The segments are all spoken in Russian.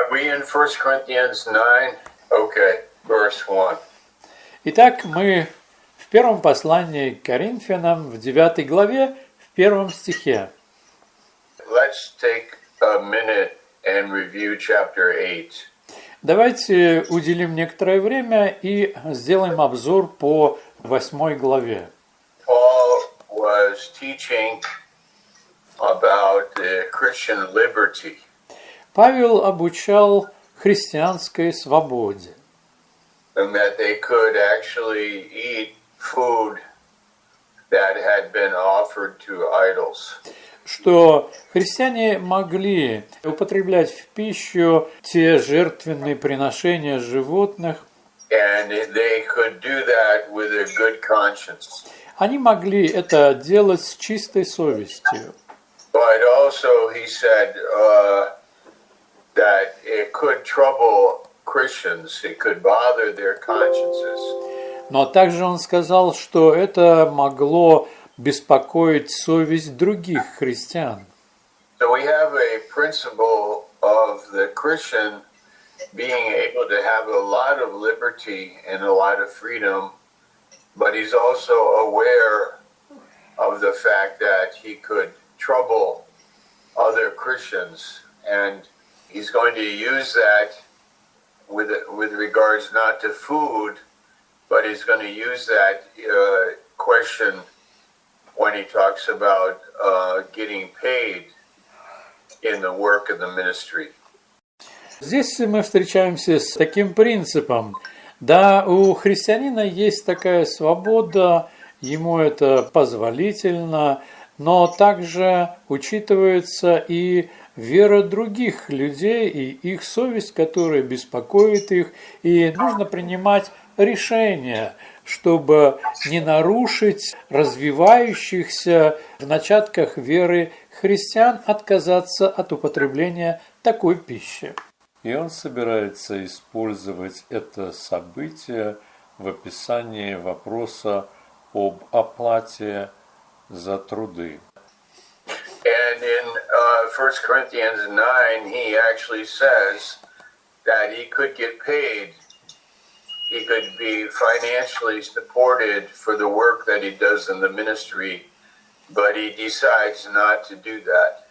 Are we in 1 Corinthians 9? Okay, verse 1. Итак, мы в первом послании к Коринфянам, в 9 главе, в 1 стихе. Let's take a minute and review chapter 8. Давайте уделим некоторое время и сделаем обзор по 8 главе. Paul was teaching about the Christian liberty. Павел обучал христианской свободе, And that they could actually eat food that had been offered to idols. что христиане могли употреблять в пищу те жертвенные приношения животных. And they could do that with a good conscience. Они могли это делать с чистой совестью. But also he said that it could trouble Christians, it could bother their consciences. Но также он сказал, что это могло беспокоить совесть других христиан. So we have a principle of the Christian being able to have a lot of liberty and a lot of freedom, but he's also aware of the fact that he could trouble other Christians, and he's going to use that with regards not to food, but he's going to use that question when he talks about getting paid in the work of the ministry. Здесь мы встречаемся с таким принципом. Да, у христианина есть такая свобода, ему это позволительно, но также учитывается и вера других людей, и их совесть, которая беспокоит их, и нужно принимать решения, чтобы не нарушить развивающихся в начатках веры христиан, отказаться от употребления такой пищи. И он собирается использовать это событие в описании вопроса об оплате за труды. And in 1 Corinthians 9, he actually says that he could get paid. He could be financially supported for the work that he does in the ministry, but he decides not to do that.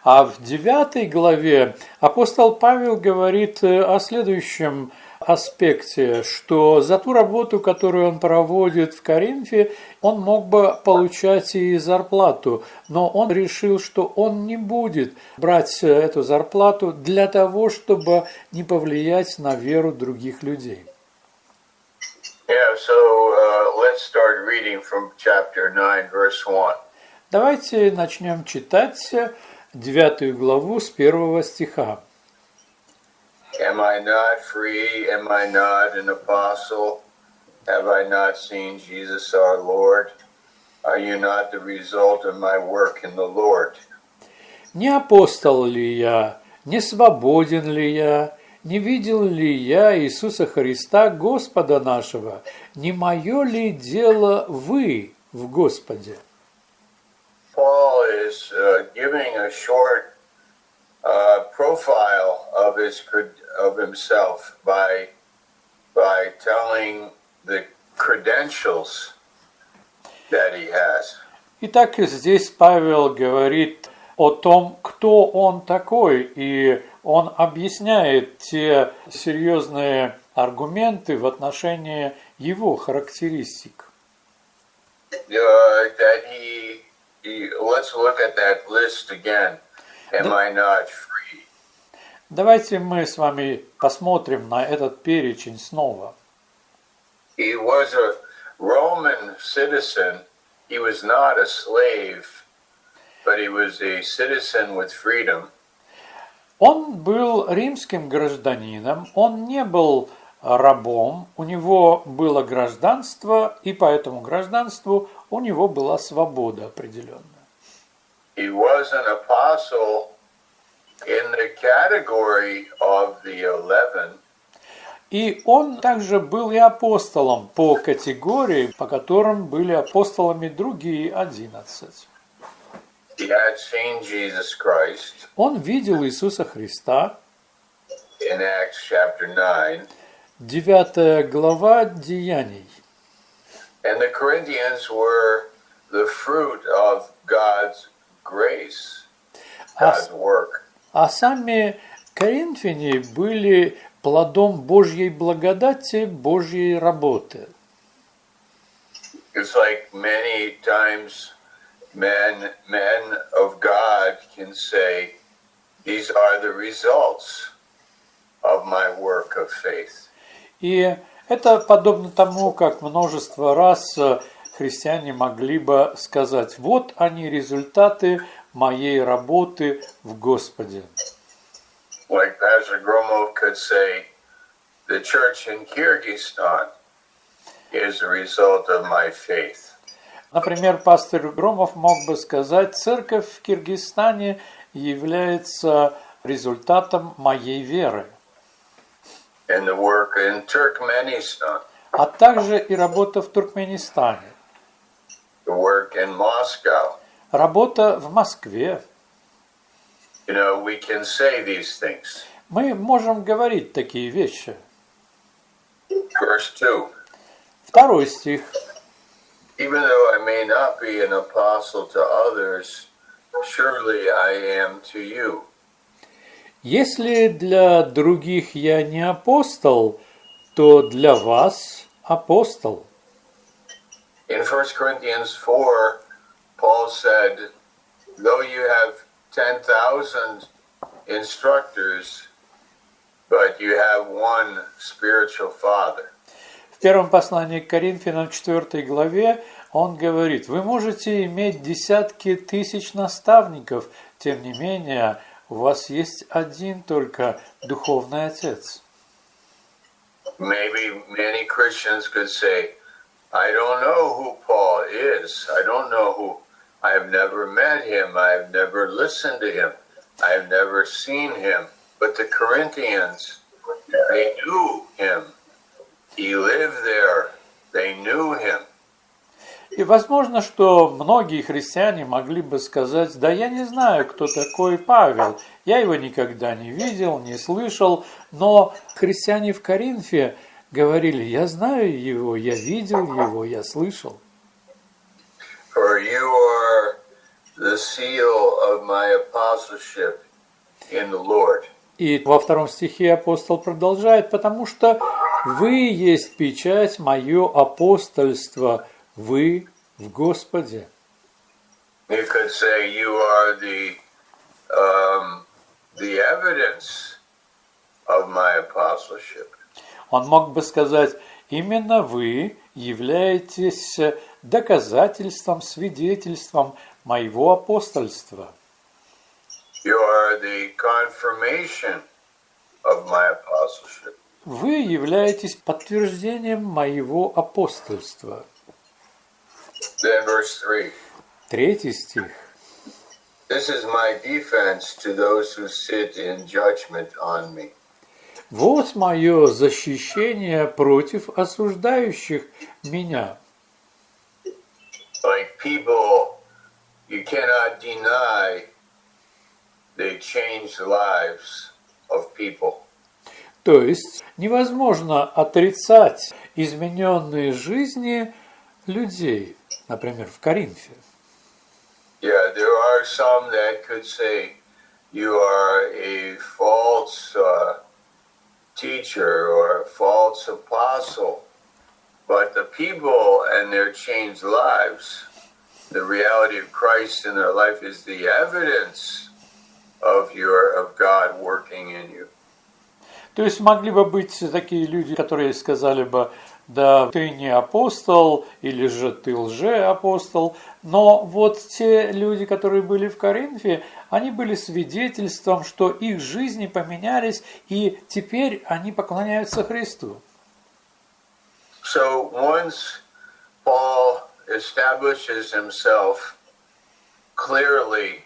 А в 9 главе апостол Павел говорит о следующем аспекте, что за ту работу, которую он проводит в Коринфе, он мог бы получать и зарплату, но он решил, что он не будет брать эту зарплату для того, чтобы не повлиять на веру других людей. Yeah, so let's start reading from chapter 9, verse 1. Давайте начнем читать 9 главу с 1 стиха. Am I not free? Am I not an apostle? Have I not seen Jesus our Lord? Are you not the result of my work in the Lord? Не апостол ли я? Не свободен ли я? Не видел ли я Иисуса Христа, Господа нашего? Не мое ли дело вы в Господе? Paul is giving a short profile of himself by telling the credentials that he has. Итак, здесь Павел говорит о том, кто он такой, и он объясняет те серьезные аргументы в отношении его характеристик. Let's look at that list again. Am I not free? Давайте мы с вами посмотрим на этот перечень снова. He was a Roman citizen. He was not a slave, but he was a citizen with freedom. Он был римским гражданином, он не был рабом, у него было гражданство, и по этому гражданству у него была свобода определенная. He was an apostle in the category of the 11. И он также был и апостолом по категории, по которым были апостолами другие 11. He had seen Jesus Christ. Он видел Иисуса Христа. in Acts chapter 9. 9 глава Деяний. And the Corinthians were the fruit of God's grace, God's work. А сами коринфяне были плодом Божьей благодати, Божьей работы. It's like many times men of God can say, these are the results of my work of faith. И это подобно тому, как множество раз христиане могли бы сказать, вот они результаты моей работы в Господе. Like Pastor Gromov could say, the church in Kyrgyzstan is a result of my faith. Например, пастор Громов мог бы сказать, церковь в Киргизстане является результатом моей веры. And the work in Turkmenistan, А также и работа в Туркменистане, the work in Moscow. работа в Москве. You know, we can say these things. Мы можем говорить такие вещи. Verse 2. 2 стих. Even though I may not be an apostle to others, surely I am to you. Если для других я не апостол, то для вас апостол. In 1 Corinthians 4, Paul said, though you have 10,000 instructors, but you have one spiritual father. В первом послании к Коринфянам 4 главе он говорит, вы можете иметь десятки тысяч наставников, тем не менее, у вас есть один только духовный отец. Maybe many Christians could say, I don't know who Paul is. I don't know who. I have never met him. I have never listened to him. I have never seen him. But the Corinthians, they knew him. He lived there. They knew him. И возможно, что многие христиане могли бы сказать, да я не знаю, кто такой Павел, я его никогда не видел, не слышал, но христиане в Коринфе говорили, я знаю его, я видел его, я слышал. For you are the seal of my apostleship in the Lord. И во 2 стихе апостол продолжает, потому что вы есть печать мое апостольство, вы в Господе. You could say you are the evidence of my apostleship. Он мог бы сказать, именно вы являетесь доказательством, свидетельством моего апостольства. You are the confirmation of my apostleship. Вы являетесь подтверждением моего апостольства. Then verse 3. 3 стих. This is my defense to those who sit in judgment on me. Вот мое защищение против осуждающих меня. Like people, you cannot deny they change the lives of people. То есть невозможно отрицать измененные жизни людей, например, в Коринфе. Yeah, there are some that could say you are a false teacher or a false apostle, but the people and their changed lives, the reality of Christ in their life is the evidence of God working in you. То есть могли бы быть такие люди, которые сказали бы, да, ты не апостол, или же ты лжеапостол, но вот те люди, которые были в Коринфе, они были свидетельством, что их жизни поменялись, и теперь они поклоняются Христу. So once Paul establishes himself clearly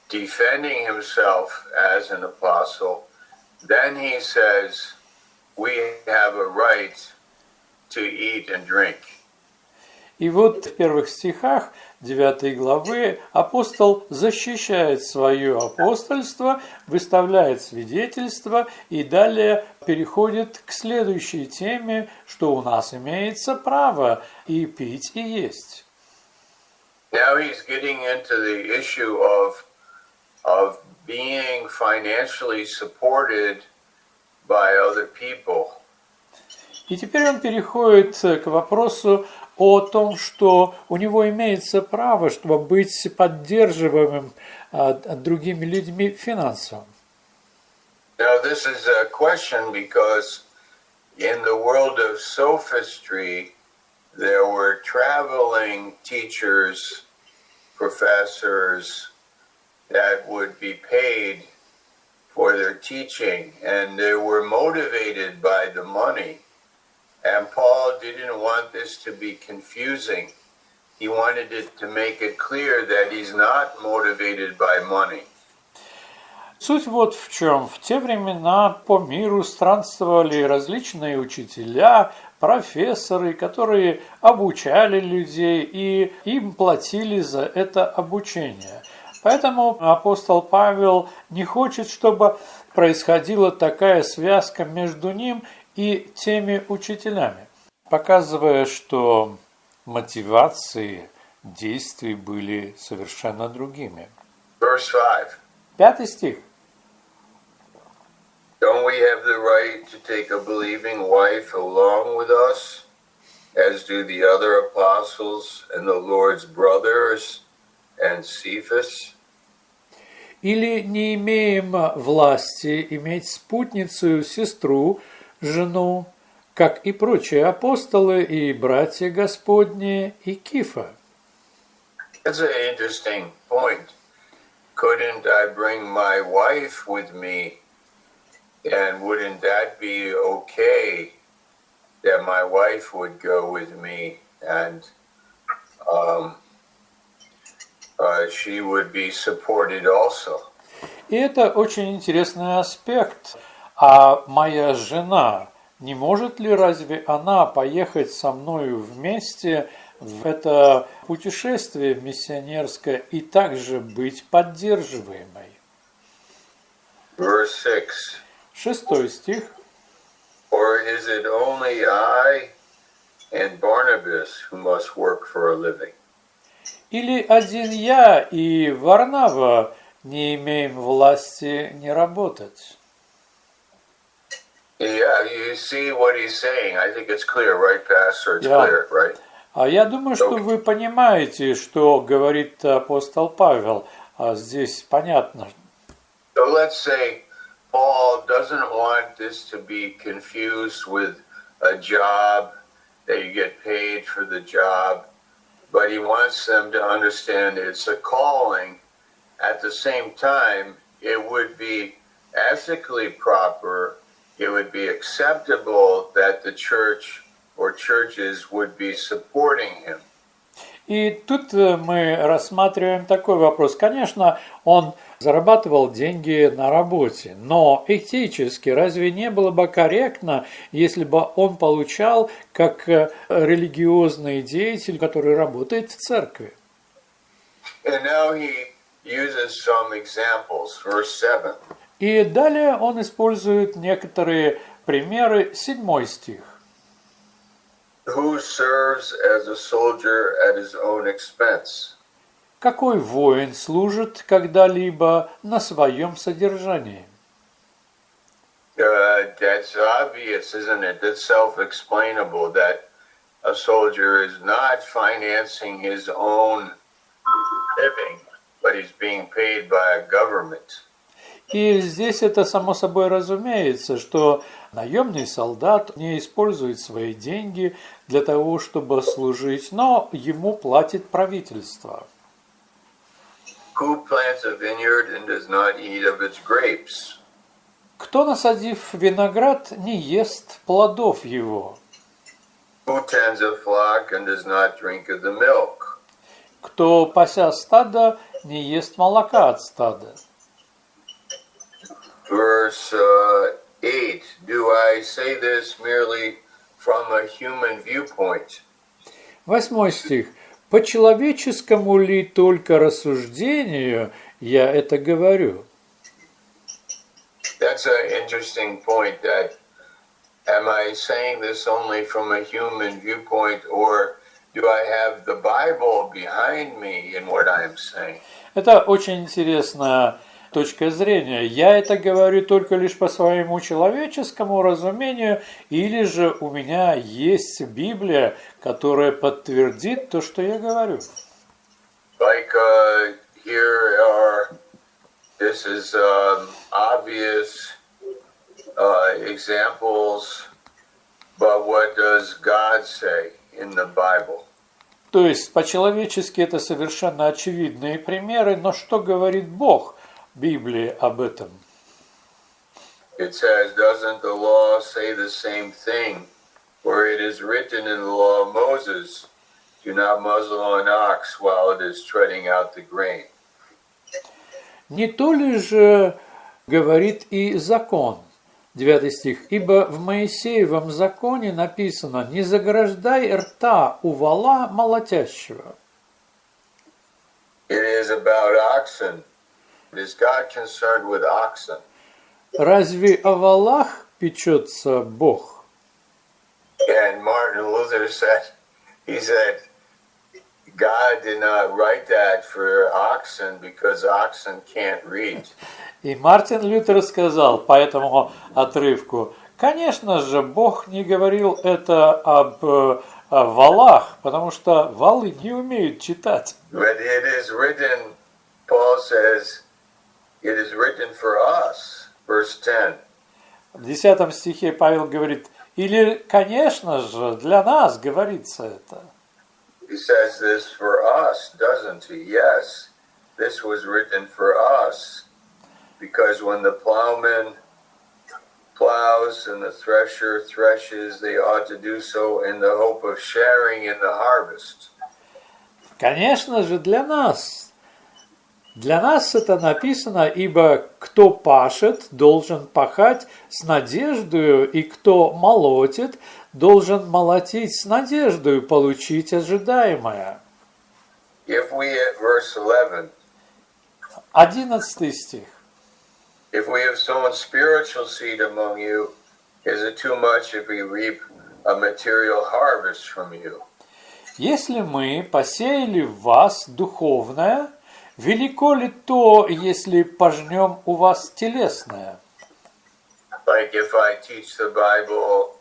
defending himself as an apostle, then he says, we have a right to eat and drink. И вот в первых стихах 9 главы апостол защищает свое апостольство, выставляет свидетельство и далее переходит к следующей теме, что у нас имеется право и пить, и есть. Now he's getting into the issue of being financially supported by other people. И теперь он переходит к вопросу о том, что у него имеется право, чтобы быть поддерживаемым другими людьми финансово. Now this is a question because in the world of sophistry, there were traveling teachers, professors that would be paid for their teaching, and they were motivated by the money. And Paul didn't want this to be confusing. He wanted it to make it clear that he's not motivated by money. Суть вот в чем. В те времена по миру странствовали различные учителя, профессоры, которые обучали людей, и им платили за это обучение. Поэтому апостол Павел не хочет, чтобы происходила такая связка между ним и теми учителями, показывая, что мотивации действий были совершенно другими. Verse 5. 5 стих. Don't we have the right to take a believing wife along with us, as do the other apostles and the Lord's brothers and Cephas? Или не имеем власти иметь спутницу, сестру, жену, как и прочие апостолы и братья Господни и Кифа? That's an interesting point. Couldn't I bring my wife with me? And wouldn't that be okay that my wife would go with me and she would be supported also? И это очень интересный аспект. А моя жена, не может ли разве она поехать со мною вместе в это путешествие миссионерское и также быть поддерживаемой? Verse 6. 6 стих. Or is it only I and Barnabas who must work for a living? Или один я и Варнава не имеем власти не работать? Yeah, you see what he's saying. I think it's clear, right, Pastor? It's Yeah. clear, right? А я думаю, что вы понимаете, что говорит апостол Павел. А здесь понятно. So let's say Paul doesn't want this to be confused with a job, that you get paid for the job, but he wants them to understand it's a calling. At the same time, it would be ethically proper, it would be acceptable that the church or churches would be supporting him. И тут мы рассматриваем такой вопрос. Конечно, он зарабатывал деньги на работе, но этически разве не было бы корректно, если бы он получал как религиозный деятель, который работает в церкви? And now he uses some examples, verse 7. И далее он использует некоторые примеры, 7 стих. Who serves as a soldier at his own expense? Какой воин служит когда-либо на своем содержании? That's obvious, isn't it? That's self-explainable that a soldier is not financing his own living, but he's being paid by a government. И здесь это само собой разумеется, что наемный солдат не использует свои деньги для того, чтобы служить, но ему платит правительство. Who plants a vineyard and does not eat of its grapes? Кто, насадив виноград, не ест плодов его? Who tends a flock and does not drink of the milk? Кто, пася стадо, не ест молока от стада? Verse 8, do I say this merely from a human viewpoint? 8 стих. «По человеческому ли только рассуждению я это говорю?» That's an interesting point. That am I saying this only from a human viewpoint, or do I have the Bible behind me in what I'm saying? Это очень интересная точка зрения. Я это говорю только лишь по своему человеческому разумению, или же у меня есть Библия, которая подтвердит то, что я говорю. Like this is obvious examples, but what does God say in the Bible? То есть по-человечески это совершенно очевидные примеры, но что говорит Бог в Библии об этом? It says, doesn't the law say the same thing? Where it is written in the law of Moses, do not muzzle an ox while it is treading out the grain. Не то ли же говорит и закон? 9 стих. «Ибо в Моисеевом законе написано, не заграждай рта у вола молотящего». It is about oxen. Is God concerned with oxen? Разве о волах печется Бог? And Martin Luther said, God did not write that for oxen because oxen can't read. И Мартин Лютер сказал по этому отрывку, конечно же, Бог не говорил это об волах, потому что волы не умеют читать. But it is written, Paul says, it is written for us, verse 10. В 10 стихе Павел говорит, или, конечно же, для нас говорится это. He says this for us, doesn't he? Yes, this was written for us. Because when the plowman plows and the thresher threshes, they ought to do so in the hope of sharing in the harvest. Конечно же, для нас. Для нас это написано, ибо кто пашет, должен пахать с надеждою, и кто молотит, должен молотить с надеждою получить ожидаемое. If we at verse 11, 11 стих. if we have sown spiritual seed among you, is it too much if we reap a material harvest from you? Если мы посеяли в вас духовное, велико ли то, если пожнем у вас телесное? Like if I teach the Bible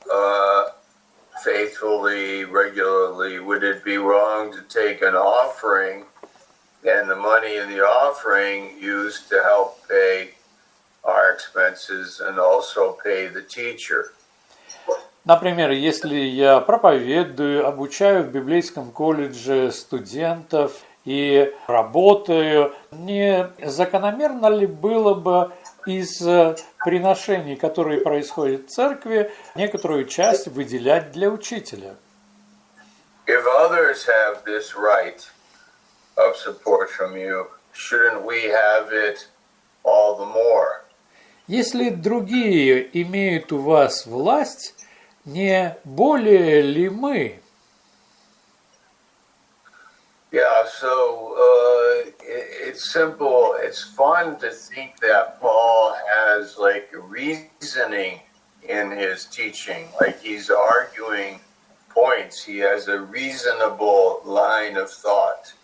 faithfully, regularly, would it be wrong to take an offering and the money in the offering used to help pay our expenses and also pay the teacher? Например, если я проповедую, обучаю в библейском колледже студентов и работаю, не закономерно ли было бы из приношений, которые происходят в церкви, некоторую часть выделять для учителя? If others have this right of support from you, shouldn't we have it all the more? Если другие имеют у вас власть, не более ли мы? Yeah, so it's simple. It's fun to think that Paul has like reasoning in his teaching, like he's arguing points. He has a reasonable line of thought.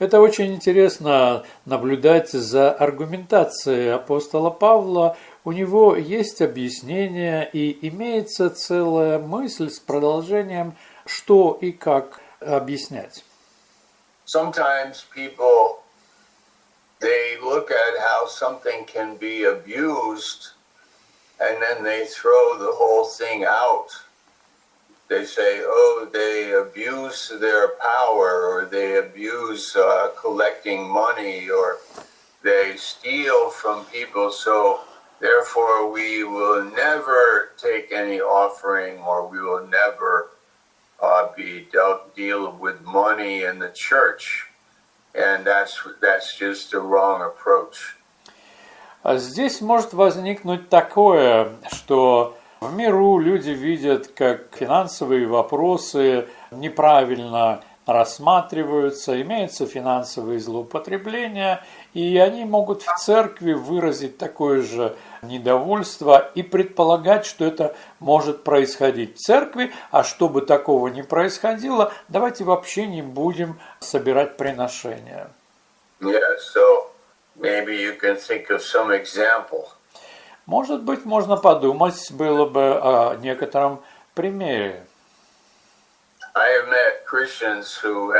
Это очень интересно наблюдать за аргументацией апостола Павла. У него есть объяснение и имеется целая мысль с продолжением, что и как объяснять. Sometimes people, they look at how something can be abused and then they throw the whole thing out. They say, oh, they abuse their power, or they abuse collecting money, or they steal from people, so therefore we will never take any offering, or we will never deal with money in the church. And that's just a wrong approach. Здесь может возникнуть такое, что В миру люди видят, как финансовые вопросы неправильно рассматриваются, имеются финансовые злоупотребления, и они могут в церкви выразить такое же недовольство и предполагать, что это может происходить в церкви, а чтобы такого не происходило, давайте вообще не будем собирать приношения. Yeah, so maybe you can think of some example. Может быть, можно подумать было бы о некотором примере. I have met Christians who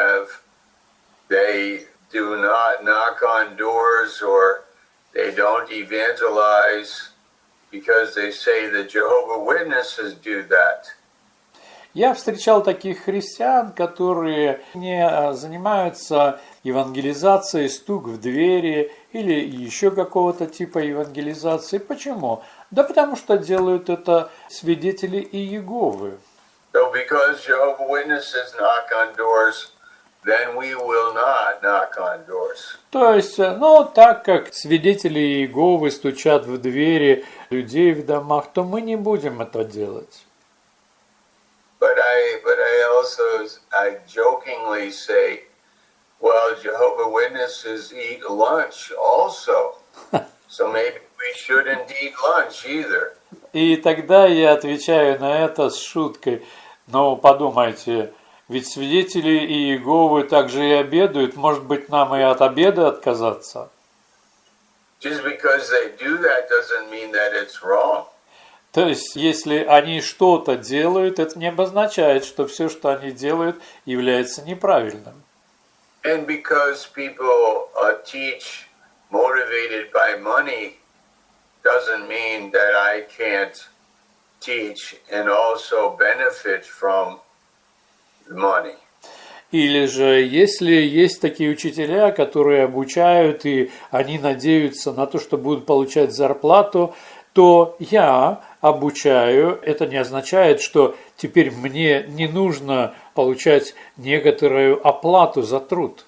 they do not knock on doors or they don't evangelize because they say the Jehovah's Witnesses do that. Я встречал таких христиан, которые не занимаются евангелизацией, стук в двери или еще какого-то типа евангелизации. Почему? Да потому что делают это свидетели Иеговы. So because Jehovah's Witnesses knock on doors, then we will not knock on doors. То есть, так как свидетели Иеговы стучат в двери людей в домах, то мы не будем это делать. But I jokingly say, well, Jehovah's Witnesses eat lunch also, so maybe we shouldn't eat lunch either. И тогда я отвечаю на это с шуткой. Но подумайте, ведь свидетели Иеговы также и обедают, может быть, нам и от обеда отказаться? Just because they do that doesn't mean that it's wrong. То есть, если они что-то делают, это не обозначает, что все, что они делают, является неправильным. And because people teach motivated by money doesn't mean that I can't teach and also benefit from the money. Или же, если есть такие учителя, которые обучают, и они надеются на то, что будут получать зарплату, то я обучаю. Это не означает, что теперь мне не нужно получать некоторую оплату за труд.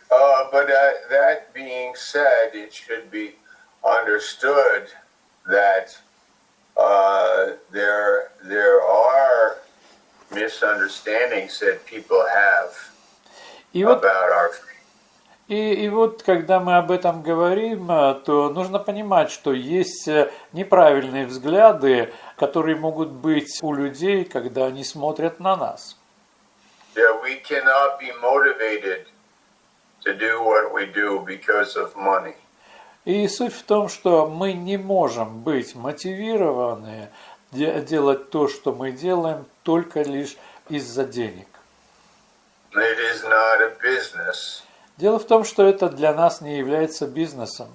But that being said, it should be understood that there are misunderstandings that people have about our faith. И вот, когда мы об этом говорим, то нужно понимать, что есть неправильные взгляды, которые могут быть у людей, когда они смотрят на нас. Yeah, we cannot be motivated to do what we do because of money. И суть в том, что мы не можем быть мотивированы делать то, что мы делаем, только лишь из-за денег. It is not a business. Дело в том, что это для нас не является бизнесом.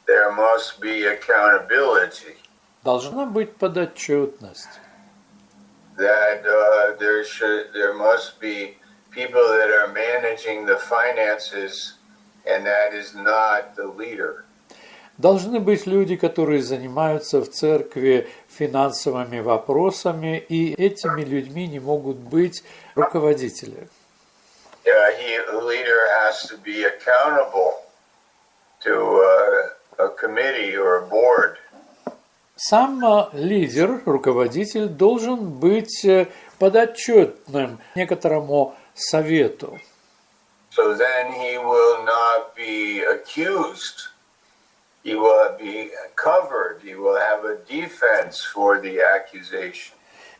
There must be accountability. Должна быть подотчетность. That there must be people that are managing the finances, and that is not the leader. Должны быть люди, которые занимаются в церкви финансовыми вопросами, и этими людьми не могут быть руководители. The leader has to be accountable to a committee or a board. Сам лидер, руководитель, должен быть подотчетным некоторому совету. So then he will not be accused. He will be covered. He will have a defense for the accusation.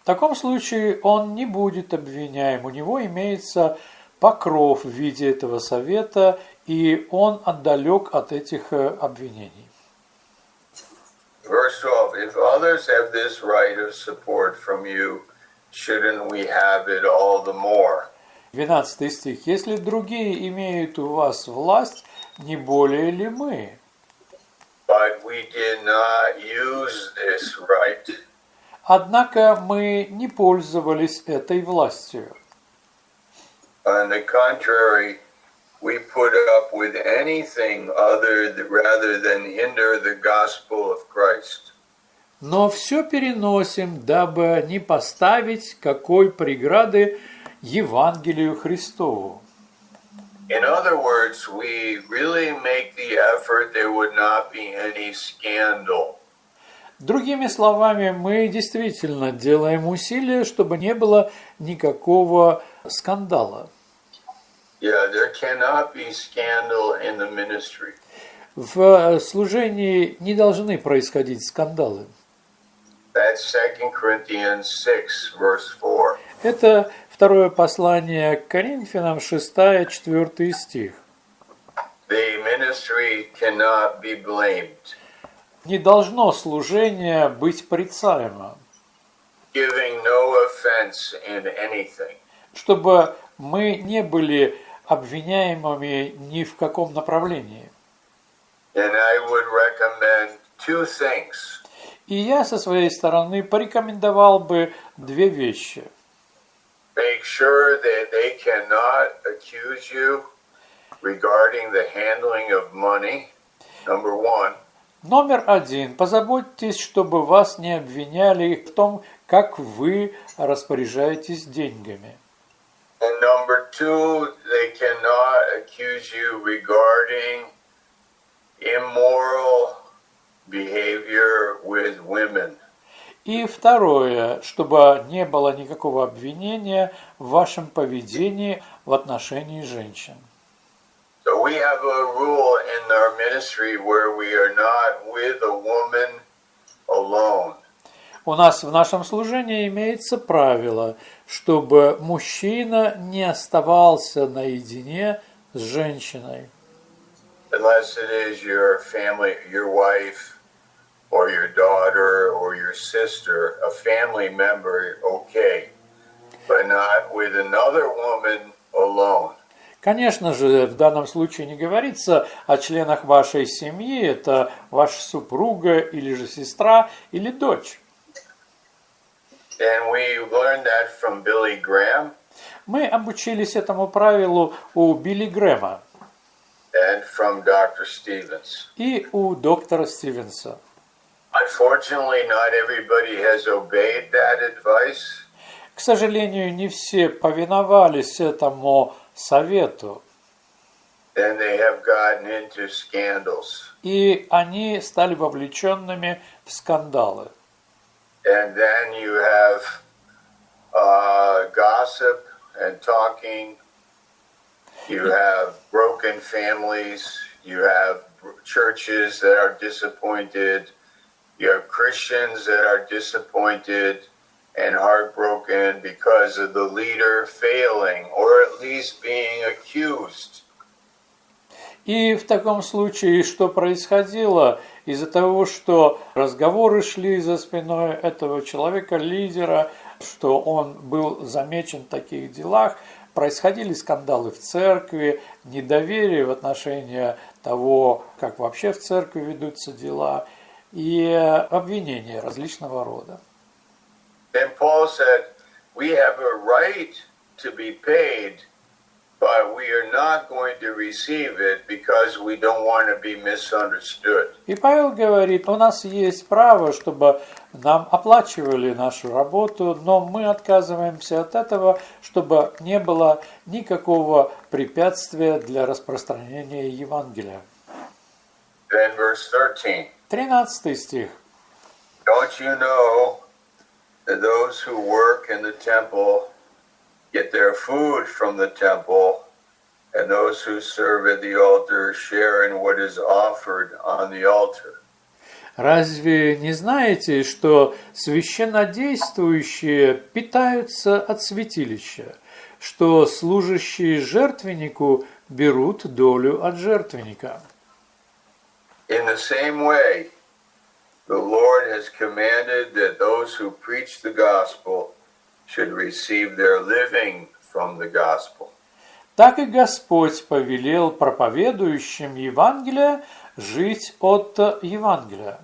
В таком случае он не будет обвиняем. У него имеется покров в виде этого совета, и он отдалек от этих обвинений. Verse 12. If others have this right of support from you, shouldn't we have it all the more? 12 стих. Если другие имеют у вас власть, не более ли мы? But we did not use this right. Однако мы не пользовались этой властью. On the contrary, we put up with anything rather than hinder the gospel of Christ. Но все переносим, дабы не поставить какой преграды Евангелию Христову. In other words, we really make the effort there would not be any scandal. Другими словами, мы действительно делаем усилия, чтобы не было никакого скандала. Yeah, there cannot be scandal in the ministry. В служении не должны происходить скандалы. That's 2 Corinthians 6, verse 4. Это второе послание к Коринфянам, 6-4 стих. The ministry cannot be blamed. Не должно служение быть порицаемо, Giving no offense in anything. чтобы мы не были обвиняемыми ни в каком направлении. And I would recommend two things. И я со своей стороны порекомендовал бы две вещи. Make sure that they cannot accuse you regarding the handling of money, number one. Номер один. Позаботьтесь, чтобы вас не обвиняли в том, как вы распоряжаетесь деньгами. And number two, they cannot accuse you regarding immoral behavior with women. И второе, чтобы не было никакого обвинения в вашем поведении в отношении женщин. So we have a rule in our ministry where we are not with a woman alone. У нас в нашем служении имеется правило, чтобы мужчина не оставался наедине с женщиной. Unless it is your family, your wife, or your daughter, or your sister, a family member, okay, but not with another woman alone. Конечно же, в данном случае не говорится о членах вашей семьи, это ваша супруга или же сестра или дочь. And we learned that from Billy Graham Мы обучились этому правилу у Билли Грэма and from Dr. Stevens. и у доктора Стивенса. Unfortunately, not everybody has obeyed that advice. К сожалению, не все повиновались этому совету, And they have gotten into scandals. и они стали вовлеченными в скандалы. And then you have gossip and talking. You have broken families. You have churches that are disappointed. You have Christians that are disappointed and heartbroken because of the leader failing or at least being accused. И в таком случае, что происходило из-за того, что разговоры шли за спиной этого человека, лидера, что он был замечен в таких делах, происходили скандалы в церкви, недоверие в отношении того, как вообще в церкви ведутся дела, и обвинения различного рода. And Paul said, we have a right to be paid, but we are not going to receive it because we don't want to be misunderstood. И Павел говорит, у нас есть право, чтобы нам оплачивали нашу работу, но мы отказываемся от этого, чтобы не было никакого препятствия для распространения Евангелия. Then verse 13. 13 стих. Don't you know that those who work in the temple get their food from the temple, and those who serve at the altar share in what is offered on the altar? Разве не знаете, что священнодействующие питаются от святилища, что служащие жертвеннику берут долю от жертвенника? In the same way, the Lord has commanded that those who preach the gospel should receive their living from the gospel. Так и Господь повелел проповедующим Евангелие жить от Евангелия.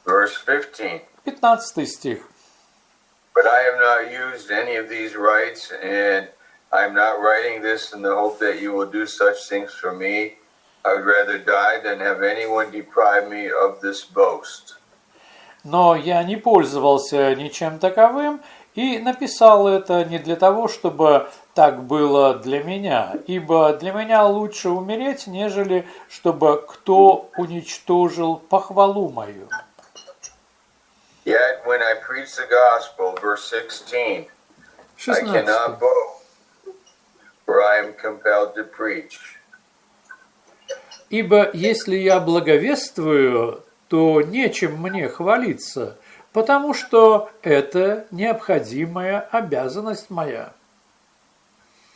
Verse 15. 15 стих. But I have not used any of these rights, and I am not writing this in the hope that you will do such things for me. I would rather die than have anyone deprive me of this boast. Но я не пользовался ничем таковым и написал это не для того, чтобы так было для меня, ибо для меня лучше умереть, нежели чтобы кто уничтожил похвалу мою. Yet when I preach the gospel, verse 16, I 16. cannot boast, for I am compelled to preach. «Ибо если я благовествую, то нечем мне хвалиться, потому что это необходимая обязанность моя».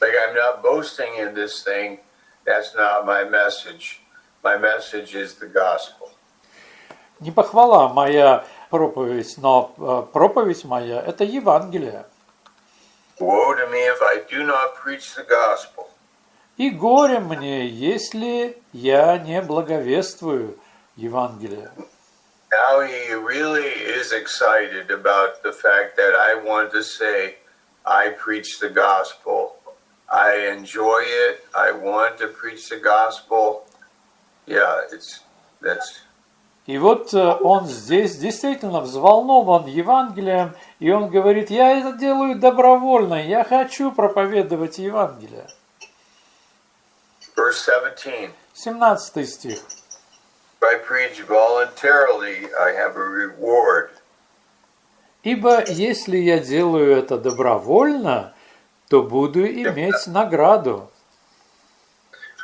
Like I'm not boasting in this thing. That's not my message. My message is the gospel. Не похвала моя проповедь, но проповедь моя – это Евангелие. Woe to me if I do not preach the gospel. И горе мне, если я не благовествую Евангелие. Now he really is excited about the fact that I want to say, I preach the gospel. I enjoy it. I want to preach the gospel. Yeah, that's. И вот он здесь действительно взволнован Евангелием, и он говорит, я это делаю добровольно, я хочу проповедовать Евангелие. Verse 17. 17 стих. If I preach voluntarily, I have a reward. «Ибо если я делаю это добровольно, то буду иметь награду».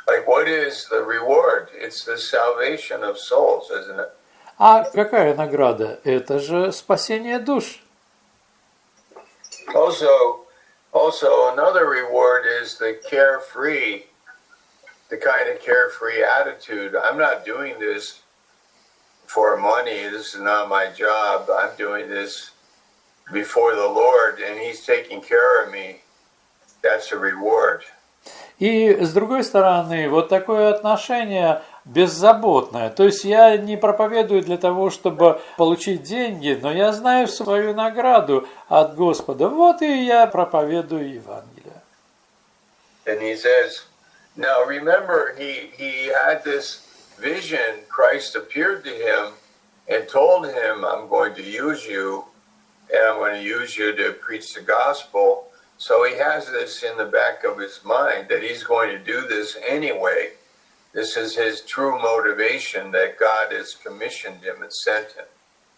Like, what is the reward? It's the salvation of souls, isn't it? А какая награда? Это же спасение душ. Also, another reward is the carefree, the kind of carefree attitude. I'm not doing this for money. This is not my job. I'm doing this before the Lord, and He's taking care of me. That's a reward. И с другой стороны, вот такое отношение беззаботное. То есть я не проповедую для того, чтобы получить деньги, но я знаю свою награду от Господа. Вот и я проповедую Евангелие. And he says, now remember, he had this vision. Christ appeared to him and told him, I'm going to use you, and I'm going to use you to preach the gospel. So he has this in the back of his mind that he's going to do this anyway. This is his true motivation that God has commissioned him and sent him.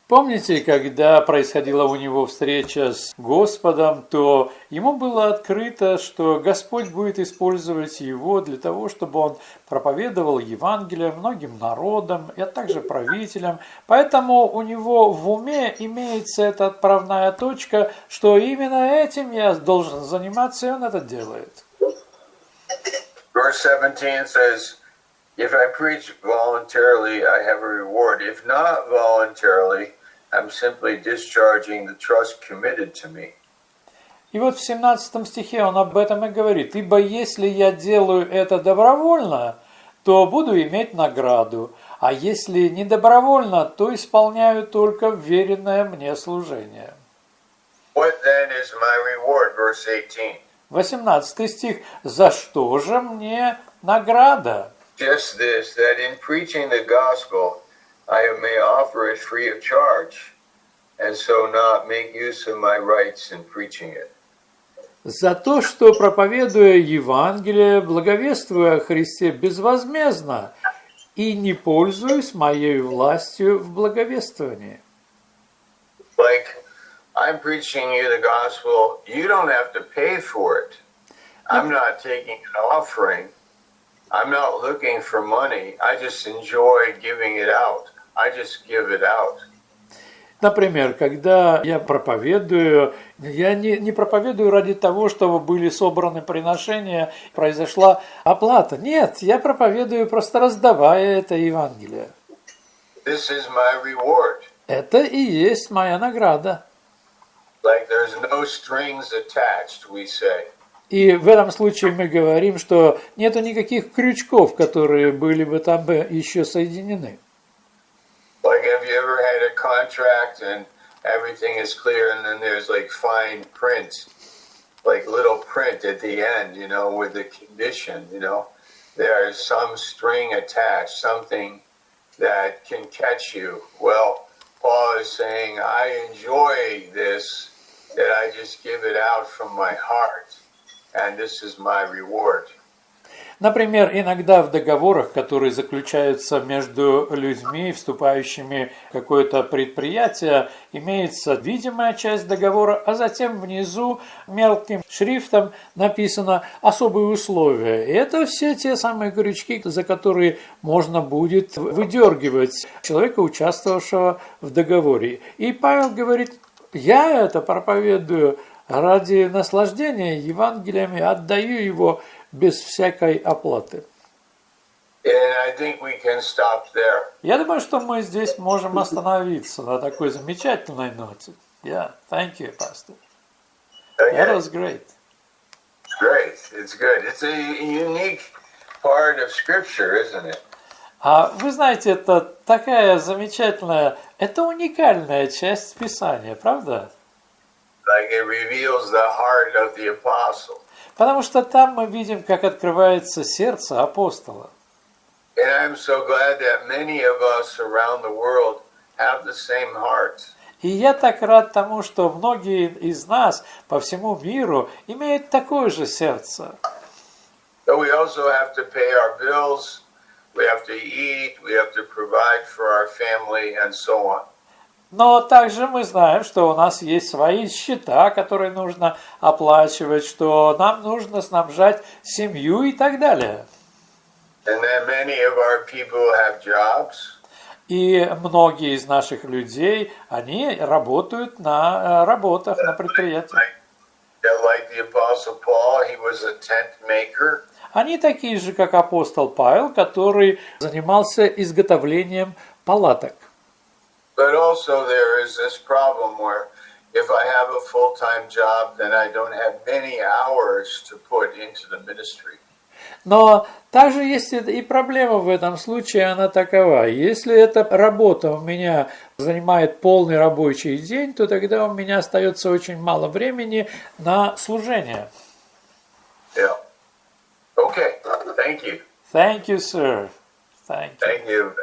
Помните, когда происходила у него встреча с Господом, то ему было открыто, что Господь будет использовать его для того, чтобы он проповедовал Евангелие многим народам, и также правителям. Поэтому у него в уме имеется эта отправная точка, что именно этим я должен заниматься, и он это делает. Verse 17 says, if I preach voluntarily, I have a reward. If not voluntarily, I'm simply discharging the trust committed to me. И вот в 17 стихе он об этом и говорит. «Ибо если я делаю это добровольно, то буду иметь награду, а если не добровольно, то исполняю только вверенное мне служение». What then is my reward? Verse 18. 18 стих. «За что же мне награда?» Just this, that in preaching the gospel, I may offer it free of charge, and so not make use of my rights in preaching it. «За то, что, проповедуя Евангелие, благовествуя о Христе безвозмездно, и не пользуюсь моей властью в благовествовании». Like, I'm preaching you the gospel, you don't have to pay for it. I'm not taking an offering. I'm not looking for money. I just enjoy giving it out. I just give it out. Например, когда я проповедую, я не проповедую ради того, чтобы были собраны приношения, произошла оплата. Нет, я проповедую, просто раздавая это Евангелие. This is my reward. Это и есть моя награда. Like there's no strings attached, we say. И в этом случае мы говорим, что нету никаких крючков, которые были бы там бы еще соединены. Like, have you ever had a contract and everything is clear and then there's like fine print, like little print at the end, you know, with the condition, you know, there's some string attached, something that can catch you. Well, Paul is saying, I enjoy this, that I just give it out from my heart, and this is my reward. Например, иногда в договорах, которые заключаются между людьми, вступающими в какое-то предприятие, имеется видимая часть договора, а затем внизу мелким шрифтом написано «особые условия». И это все те самые крючки, за которые можно будет выдергивать человека, участвовавшего в договоре. И Павел говорит, я это проповедую ради наслаждения Евангелиями, отдаю его без всякой оплаты. And I think we can stop there. Я думаю, что мы здесь можем остановиться на такой замечательной ноте. Yeah, thank you, Pastor. That was great. It's great. It's good. It's a unique part of Scripture, isn't it? А вы знаете, это такая замечательная, это уникальная часть Писания, правда? Like it reveals the heart of the apostle. Потому что там мы видим, как открывается сердце апостола. And I'm so glad that many of us around the world have the same heart. И я так рад тому, что многие из нас по всему миру имеют такое же сердце. But we also have to pay our bills, we have to eat, we have to provide for our family, and so on. Но также мы знаем, что у нас есть свои счета, которые нужно оплачивать, что нам нужно снабжать семью и так далее. And then many of our people have jobs. И многие из наших людей, они работают на работах, на предприятиях. Like the Apostle Paul, he was a tent maker. Они такие же, как апостол Павел, который занимался изготовлением палаток. But also there is this problem where if I have a full-time job, then I don't have many hours to put into the ministry. Но также есть и проблема в этом случае, она такова. Если эта работа у меня занимает полный рабочий день, то тогда у меня остается очень мало времени на служение. Yeah. Okay. Thank you. Thank you, sir. Thank you. Thank you.